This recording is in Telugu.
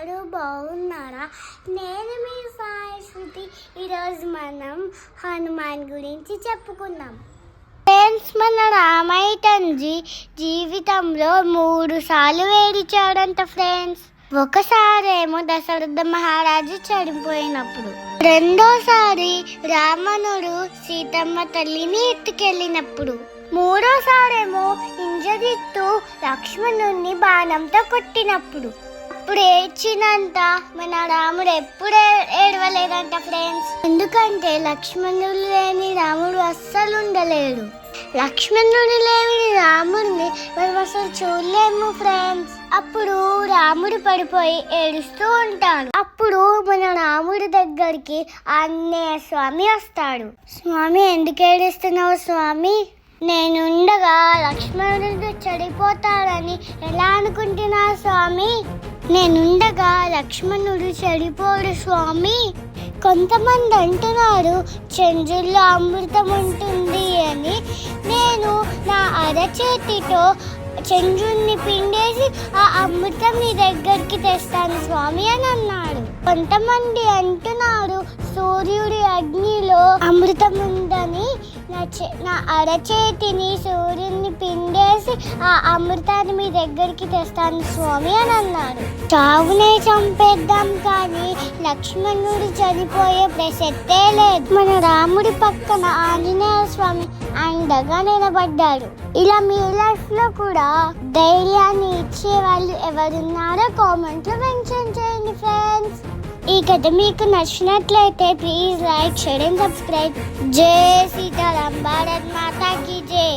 అందరూ బాగున్నారా? నేను మీ సాయి శృతి. ఈరోజు మనం హనుమాన్ గురించి చెప్పుకుందాం. ఫ్రెండ్స్, మన రామయ్య జీవితంలో 3 సార్లు వేడిచాడంట ఫ్రెండ్స్. ఒకసారేమో దశరథ మహారాజు చనిపోయినప్పుడు, రెండోసారి రావణుడు సీతమ్మ తల్లిని ఎత్తుకెళ్ళినప్పుడు, మూడోసారేమో ఇంద్రజిత్తు లక్ష్మణుణ్ణి బాణంతో కొట్టినప్పుడు. అప్పుడు ఏడ్చినంత మన రాముడు ఎప్పుడు ఏడవలేదంట ఫ్రెండ్స్. ఎందుకంటే లక్ష్మణుడు లేని రాముడు అస్సలు ఉండలేడు. లక్ష్మణుడు లేని రాముడిని మనం అసలు చూడలేము ఫ్రెండ్స్. అప్పుడు రాముడు పడిపోయి ఏడుస్తూ ఉంటాడు. అప్పుడు మన రాముడి దగ్గరికి ఆంజనేయ స్వామి వస్తాడు. స్వామి, ఎందుకు ఏడుస్తున్నావు స్వామి? నేనుండగా లక్ష్మణుడు చెడిపోతాడని ఎలా అనుకుంటున్నా స్వామి? నేనుండగా లక్ష్మణుడు చెడిపోడు స్వామి. కొంతమంది అంటున్నారు చంద్రుల్లో అమృతం ఉంటుంది అని. నేను నా అరచేతితో చంద్రుణ్ణి పిండేసి ఆ అమృతం నీ దగ్గరికి తెస్తాను స్వామి అని అన్నాడు. కొంతమంది అంటున్నారు సూర్యుడి అగ్నిలో అమృతం ఉందని. నా అరచేతిని సూర్యుడిని పిండేసి ఆ అమృతాన్ని మీ దగ్గరికి తెస్తాను స్వామి అని అన్నాడు. చావునే చంపేద్దాం కానీ లక్ష్మణుడు చనిపోయే ప్రసక్తే లేదు. మన రాముడి పక్కన ఆంజనేయ స్వామి అండగా నిలబడ్డాడు. ఇలా మీ లైఫ్ లో కూడా ధైర్యాన్ని ఇచ్చే వాళ్ళు ఎవరున్నారో కామెంట్ లో మెన్షన్ చేయండి ఫ్రెండ్స్. ఈ కథ మీకు నచ్చినట్లయితే please like, share and subscribe. జై సీతారాం, భారత్ మాతా కీ జై.